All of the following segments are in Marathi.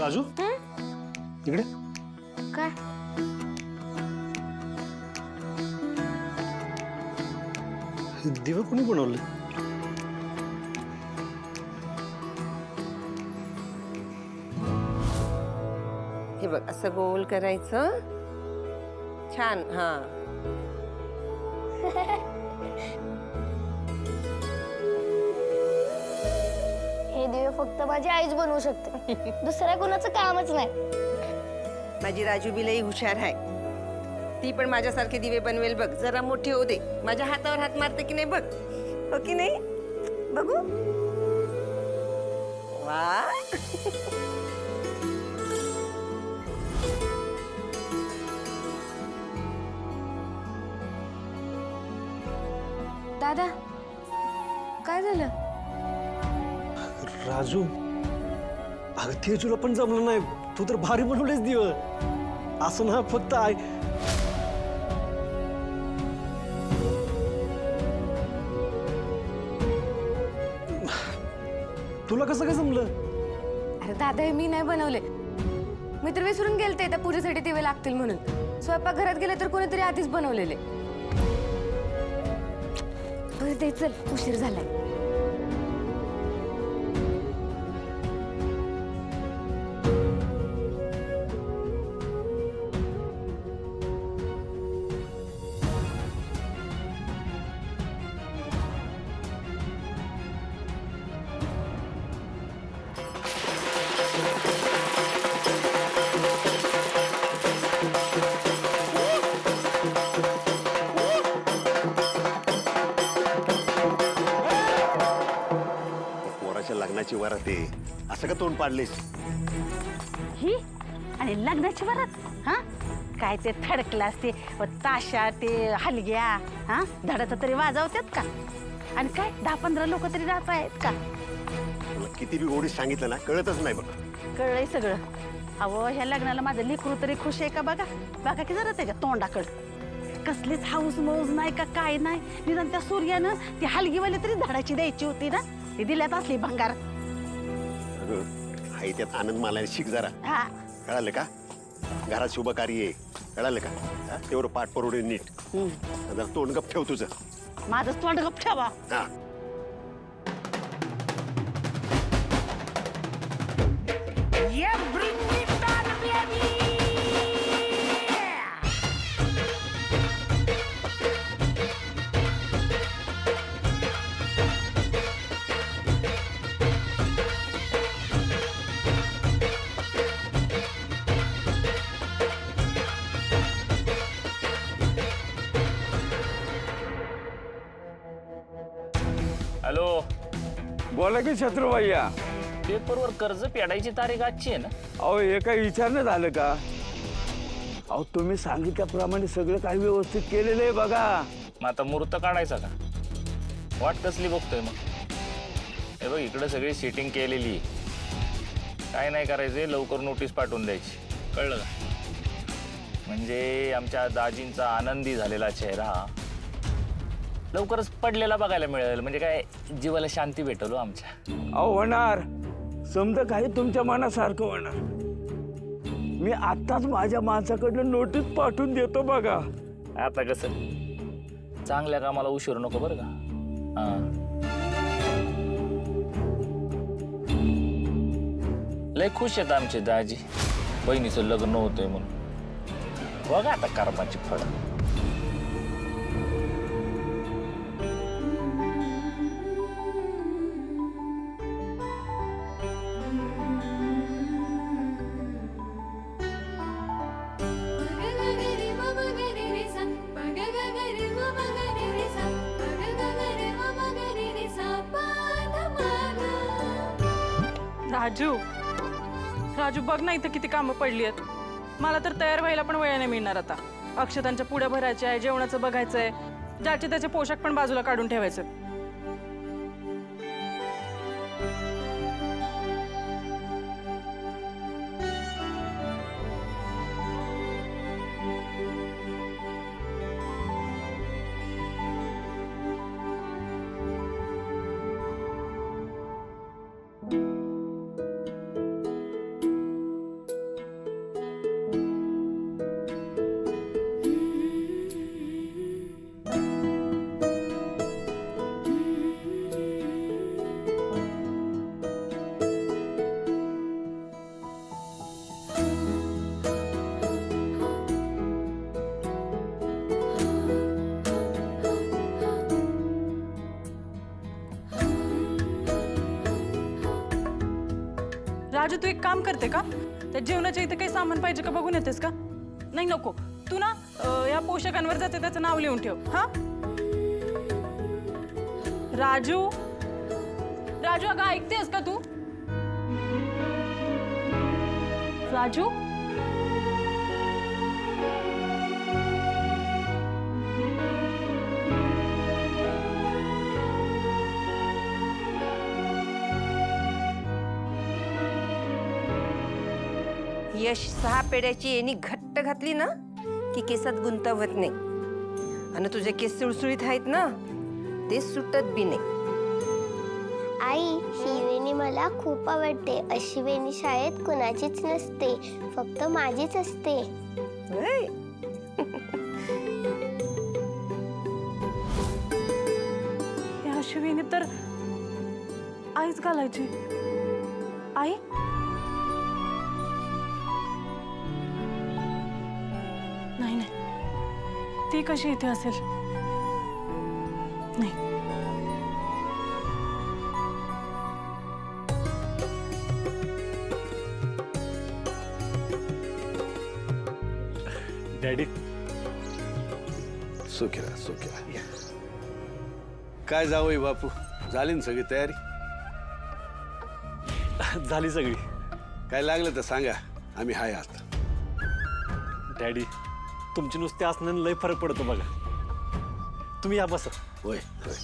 राजू इकडे काय? हे दिवे कोणी बनवले? हे बघ असं गोल करायचं छान हा हे दिवे फक्त माझी आईच बनवू शकते. दुसऱ्या कोणाचं कामच नाही. माझी राजू बी लई हुशार आहे. ती पण माझ्यासारखे दिवे बनवेल बघ. जरा मोठी होऊ दे. माझ्या हातावर हात मारते की नाही बघ. हो की नाही? बघू. वा दादा काय झालं? राजू अगं तेजूला पण जमलं नाही. तू तर भारी बनवलेस दिव. असं ना फक्त आय तुला कसं काय जमलं? अरे दादा हे मी नाही बनवले. मी तर विसरून गेलते त्या पूजेसाठी दिवे लागतील म्हणून. स्वयंपाक घरात गेले तर कोणीतरी आधीच बनवलेले. बरं ते चल उशीर झालाय. पोराच्या लग्नाची वरात आहे. असं का तोंड पाडलेस? ही आणि लग्नाची वरात हा काय ते थर्ड क्लास ते ताशा ते हलग्या हा धडाचा तरी वाजवतात का? आणि काय 10-15 लोक तरी राहत आहेत का? तुला किती बी गोडीत सांगितलं ना कळतच नाही बघ. कळलंय सगळं. अहो ह्या लग्नाला माझं लेकरू तरी खुश आहे का बघा. बघा की जरा त्याच्या तोंडाकडं कसलीच हाऊस मौज नाही का काय नाही. निदान त्या सूर्यानं ती हलगीवाली तरी धडाची द्यायची होती ना. ती दिल्यात असली भंगार. अगं आई त्यात आनंद मालाने शिक जरा. हा कळालं का? घरात शुभ कार्य आहे. कळालं का? हा? तेवढं पाठ परोडे नीट. जरा तोंड गप ठेव तुझं. माझंच तोंड गप ठेवा. हा हॅलो. बोला की शत्रुभैया. पेपरवर कर्ज फेडायची तारीख आजची आहे ना? अहो हे काही विचारणं झालं का? अहो तुम्ही सांगितल्याप्रमाणे सगळं काही व्यवस्थित केलेलं आहे बघा. मग आता मुहूर्त काढायचा का? वाट कसली बघतोय मग? हे बघ इकडे सगळी सेटिंग केलेली आहे. काय नाही करायचे, लवकर नोटीस पाठवून द्यायची. कळलं का? म्हणजे आमच्या दाजींचा आनंदी झालेला चेहरा लवकरच पडलेला बघायला मिळेल. म्हणजे काय जीवाला शांती भेटलो आमच्या. अहो होणार. समजा काही तुमच्या मनासारखं होणार. मी आत्ताच माझ्या माणसाकडनं नोटीस पाठवून देतो बघा. आता कसं चांगल्या कामाला उशीर नको बरं का? हा लय खुश आहेत आमचे दाजी. बहिणीचं लग्न होतंय म्हणून. बघा आता कर्माची फळ. राजू राजू बघ ना इथं किती कामं पडली आहेत. मला तर तयार व्हायला पण वेळ नाही मिळणार आता. अक्षतांच्या पुड्या भरायच्या आहे, जेवणाचं बघायचंय, ज्याचे त्याचे पोशाख पण बाजूला काढून ठेवायचे. राजू तू एक काम करते का? त्या जेवणाच्या इथे काही सामान पाहिजे का बघून येतेस का? नाही नको, तू ना या पोषकांवर जाते त्याचं नाव लिहून ठेव. हा राजू, राजू अगं ऐकतेस का तू? राजू, यश 6 पेड्याची येणी घट्ट घातली ना की केसात गुंतवत नाही. आणि तुझे केस सुळसुळीत आहेत ना, ते सुटत बी नाही. आई, ही वेणी मला खूप आवडते. अशी वेणी शाळेत कुणाचीच नसते, फक्त माझीच असते. होय? या अश्विनी तर आईच घालायची. आई, नाही नाही, ती कशी इथे असेल? नाही. डॅडी सुखिरा सुखिरा. काय जावई बापू, झाली ना सगळी तयारी? झाली सगळी. काय लागलं तर सांगा, आम्ही हाय आत. डॅडी तुमची नुसते असण्याने लय फरक पडतो बघा. तुम्ही या बसा. होय होय.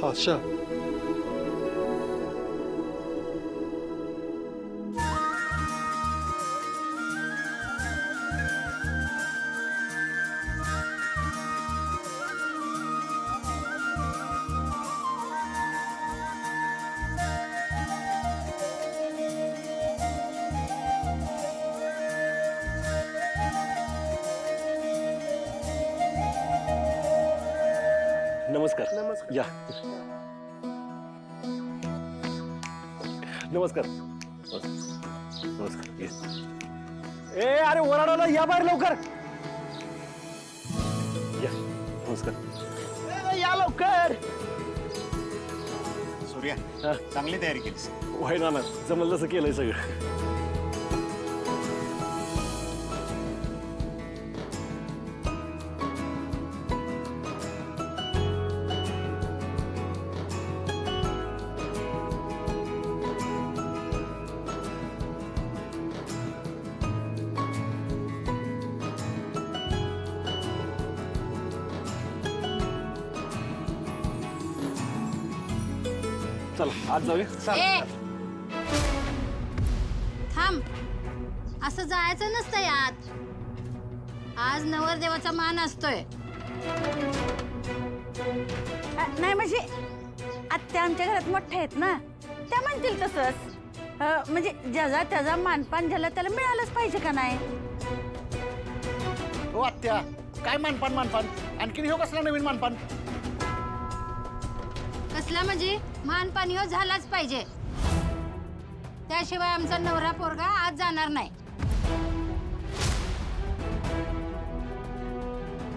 आशा, नमस्कार. या. नमस्कार. नमस्कार. ए अरे ओरडा, या बाहेर लवकर. या. नमस्कार. या लवकर. सूर्या, हा. चांगली तयारी केलीस. होय ना, जमलं जसं केलंय सगळं. चला आज जाऊया. थांब, असं जायचं नसतं यात. आज नवरदेवाचा मान असतोय. नाही म्हणजे आत्या आमच्या घरात मोठ्या आहेत ना, त्या म्हणतील तसंच. म्हणजे ज्याचा त्याचा मानपान ज्याला त्याला मिळालंच पाहिजे का नाही? हो आत्या, काय मानपान मानपान, आणखीन हो कसला नवीन मानपान? कसला म्हणजे मानपान ह्यो झालाच पाहिजे. त्याशिवाय आमचा नवरा पोरगा आज जाणार नाही.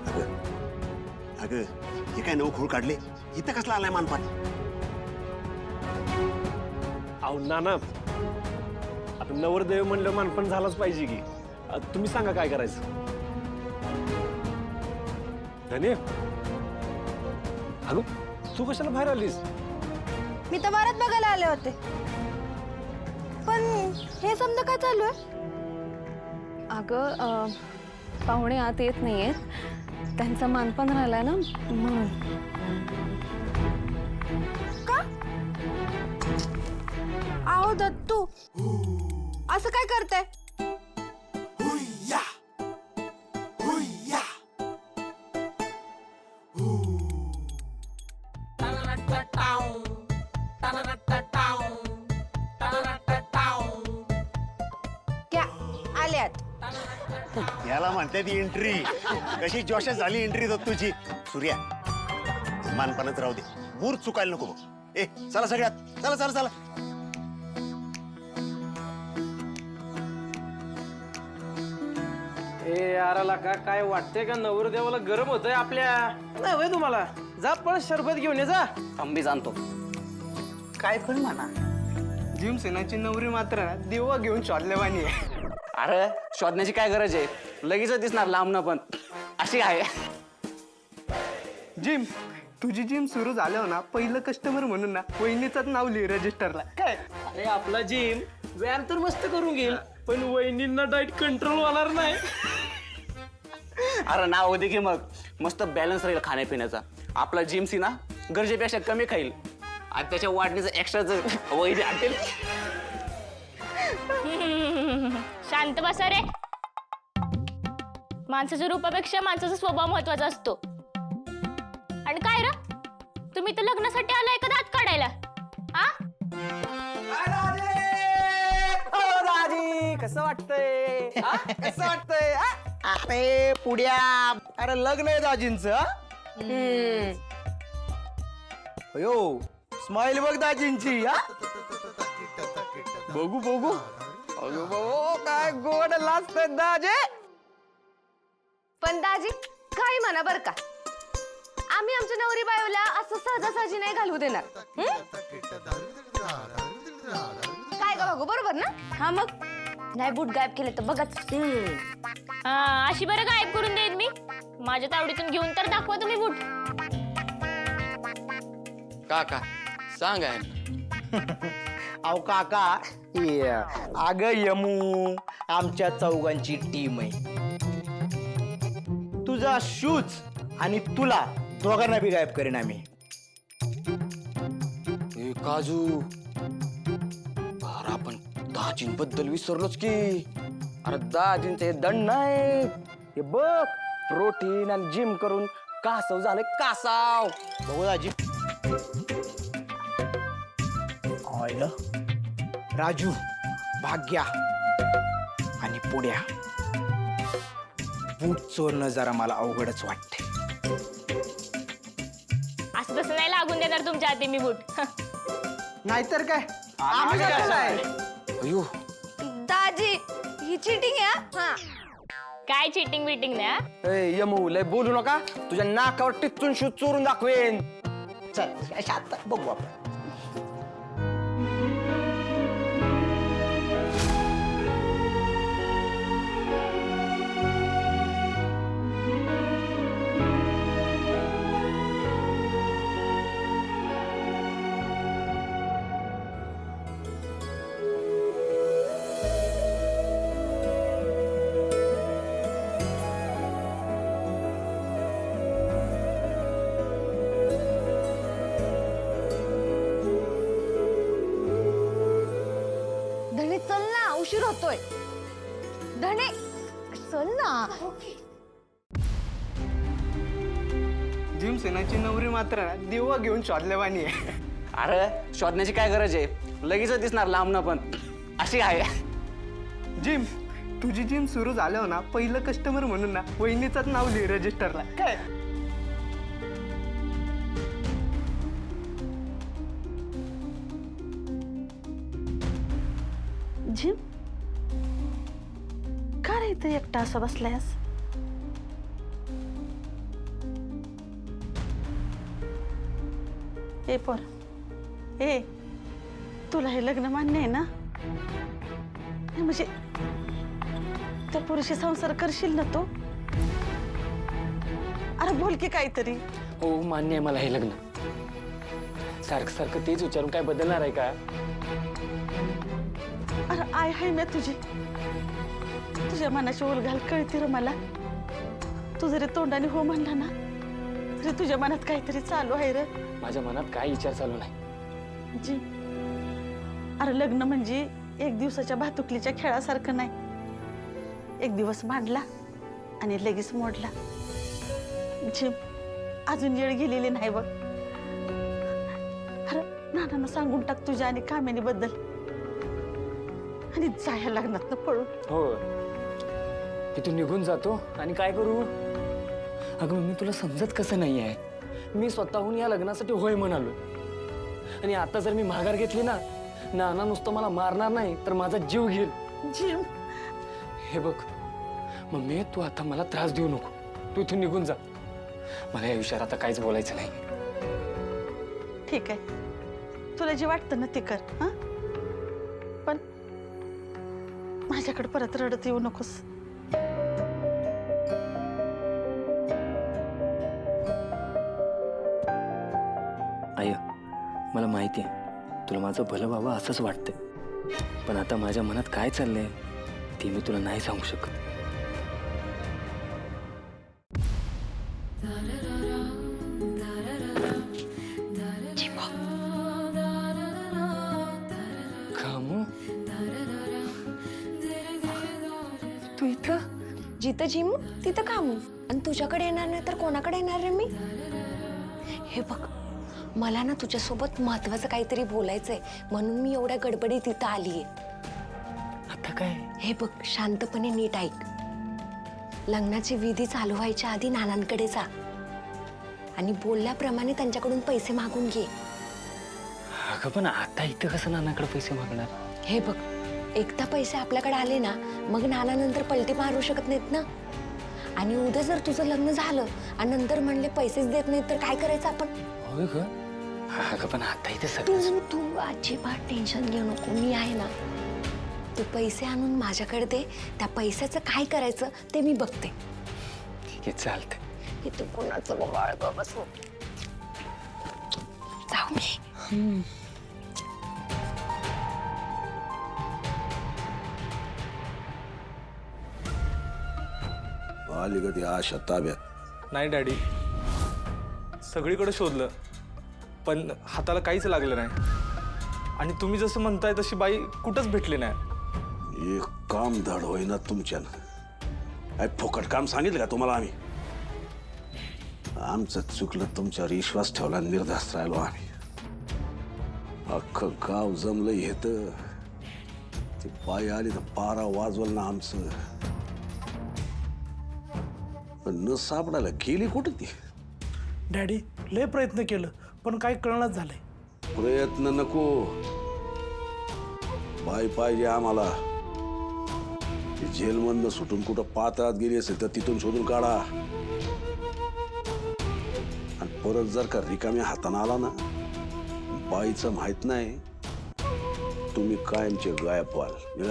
अगं अगं, हे काय नऊ खूळ काढले? इथं कसला आलाय मानपान? अहो नाना, आता नवरदेव म्हणलं मानपण झालंच पाहिजे की. तुम्ही सांगा काय करायचं. धने, अगं तू कशाला बाहेर आलीस? मी तर वारात बघायला आले होते, पण हे समजा काय चालू आहे? अगं पाहुणे आत येत नाहीयेत, त्यांचा मानपण राहिलाय ना म्हणून. का? आहो दत्तू, असं काय करताय? क्या आल्यात? याला म्हणतात एंट्री. कशी जोशात झाली एंट्री दत्तूची. सूर्या, मानपानच राहू दे, मूर चुकायला नको बघ. ए चला सगळ्यात, चला चला चला. याराला का काय वाटतंय का नवरदेवाला गरम होतंय आपल्या? नाही होय तुम्हाला? जा पण शरबत घेऊन ये जा. आंबी जाणतो. काय पण म्हणा, जिम सेनाची नवरी मात्र दिवा घेऊन शोधल्यावानी आहे. अरे शोधण्याची काय गरज आहे? लगेच दिसणार लांबनं पण. अशी आहे जिम. तुझी जिम सुरू झाल्यावर ना पहिलं कस्टमर म्हणून ना वहिनीचंच नाव लिहि रजिस्टरला. काय? अरे आपला जिम व्यायाम तर मस्त करून घेईल, पण वहिनींना डाएट कंट्रोल होणार नाही. अरे नाव होते की मग मस्त बॅलन्स राहील खाण्यापिण्याचा. आपला जिम सी ना गरजेपेक्षा कमी खाईल आणि त्याच्या वाढणीचं एक्स्ट्राच वैद्य आणतील. शांत बसा रे. माणसाच्या रूपापेक्षा माणसाचा स्वभाव महत्वाचा असतो. आणि काय रे, तुम्ही तर लग्नासाठी आलाय का दात काढायला? हा? दाजी कसं वाटतंय? कसं वाटतंय? अरे पुढ्या, अरे लग्न आहे दाजींच. अयो स्माइल बघ दाजींची. बघू बघू. अगो बाबो काय गोड लाजतंय दाजी. पण दाजी काही म्हणा बर का, आम्ही आमच्या नवरी बायोला असं सहजासहजी नाही घालवू देणार. काय का बघू, बरोबर ना? हा मग नाही बूट गायब केले तर बघाच. हा, अशी बरं गायब करून देईन मी. माझ्या तावडीतून घेऊन तर दाखवा तुम्ही बूट. काका सांगा. अहो काका, अगं यमू आमच्या चौघांची टीम आहे. तुझा शूज आणि तुला दोघांना बी गायब करेन आम्ही. काजू, अरे आपण दाजींबद्दल विसरलोच की. अरे दाजींचे दंड नाही हे बघ, प्रोटीन आणि जिम करून कासव झालं कासाव. बघू दाजी. राजू, भाग्या आणि पुढ्या बूट चोरणं जरा मला अवघडच वाटते. असं तसं नाही लागून देणार तुमच्या हाती मी बूट. नाहीतर काय, आम्ही अयो दाजी ही चिटिंग आहे. हा, काय चिटिंग बिटिंग नाही. ए यमू लय बोलू नका, तुझ्या नाकावर टिचून शूज चोरून दाखवेन. चल आता बघू आपण. धने चल ना, उशीर होतोय. धने चल ना. जिम सेनाची नवरी मात्र दिवा घेऊन शोधल्यावानी आहे. अरे शोधण्याची काय गरज आहे? लगेच दिसणार लांबनं पण. अशी आहे. जिम. तुझी जिम सुरू झाल्यावर ना पहिलं कस्टमर म्हणून ना वहिनीचंच नाव लिहि रजिस्टरला. काय? जिम का रे इथं एकटा असं बसलायस? ए पोर, ए तुला हे लग्न मान्य आहे ना? नाही म्हणजे त्या पुरुषी संसार करशील ना तू? अरे बोल की काहीतरी. हो मान्य आहे मला हे लग्न. सारखं सारखं तेच विचारून काय बदलणार आहे का? अरे आय हाय ना तुझी. तुझ्या मनाची उलघाल कळते रे मला. तू जरी तोंडाने हो म्हणला ना तरी तुझ्या मनात काहीतरी चालू आहे रे. माझ्या मनात काय विचार चालू नाही. जी अरे लग्न म्हणजे एक दिवसाच्या भातुकलीच्या खेळासारखं नाही. एक दिवस मांडला आणि लगेच मोडला. जी अजून येळ गेलेली नाही बघ. अरे नानांना सांगून टाक तुझ्या आणि कामिनी बद्दल आणि जाया लग्नात पळून. हो इथून निघून जातो आणि काय करू? अगं मम्मी तुला समजत कसं नाही आहे. मी स्वतःहून या लग्नासाठी होय म्हणालो आणि आता जर मी माघार घेतली ना नाना नुसतं मला मारणार नाही तर माझा जीव घेईल. जीव? हे बघ मम्मी तू आता मला त्रास देऊ नको. तू इथून निघून जा. मला या विषयावर आता काहीच बोलायचं नाही. ठीक आहे तुला जे वाटतं ना ते कर. हा पण माझ्याकडे परत रडत येऊ नकोस. आय मला माहिती आहे तुला माझं भलं व्हावं असंच वाटतंय. पण आता माझ्या मनात काय चाललंय ते मी तुला नाही सांगू शकत. कामू तू इथं जिथं जिमू तिथं कामू आणि तुझ्याकडे येणार नाही तर कोणाकडे येणार रे मी? हे बघ मला ना तुझ्यासोबत महत्वाचं काहीतरी बोलायचंय म्हणून मी एवढ्या गडबडीत तिथं आलीये. आता काय? हे बघ शांतपणे नीट ऐक. लग्नाची विधी चालू व्हायच्या आधी नानांकडे जा आणि बोलल्याप्रमाणे त्यांच्याकडून पैसे मागून घे. अगं पण आता इथं कसं नानाकडे पैसे मागणार? हे बघ एकदा पैसे आपल्याकडे आले ना मग नाना नंतर पलटी मारू शकत नाहीत ना. आणि उद्या जर तुझं लग्न झालं आणि नंतर म्हणले पैसेच देत नाहीत तर काय करायचं आपण? होय ग. अगं पण आता इथे सगळं तू अजिबात टेन्शन घेऊ नको. मी आहे ना. तू पैसे आणून माझ्याकडे दे. त्या पैशाचं काय करायचं ते मी बघते. ठीक आहे चालतंय. हे तू कोणाचं बघाळ बसू जाऊ मी. आली का ती आशा ताब्यात? नाही डॅडी सगळीकडे शोधलं पण हाताला काहीच लागलं नाही आणि तुम्ही जसं म्हणताय तशी बाई कुठंच भेटली नाही. एक काम धड होईना तुमच्यानं. काय फुकट काम सांगितलं का तुम्हाला आम्ही? आमचं चुकलं तुमच्यावर विश्वास ठेवला निर्धास्त राहिलो आम्ही. अख्खं गाव जमलं हे तर ती बाई आली तर पारा वाजवलं ना आमचं. पण न सापडायला गेली कुठं ती? डॅडी लय प्रयत्न केलं पण काही कळणच झालंय. प्रयत्न नको बाई पाहिजे आम्हाला. जेलमधनं सुटून कुठं पात्रात गेली असेल तर तिथून शोधून काढा. आणि परत जर का रिकाम्या हाताने आला ना बाईचं माहित नाही तुम्ही कायमचे गायब व्हाल.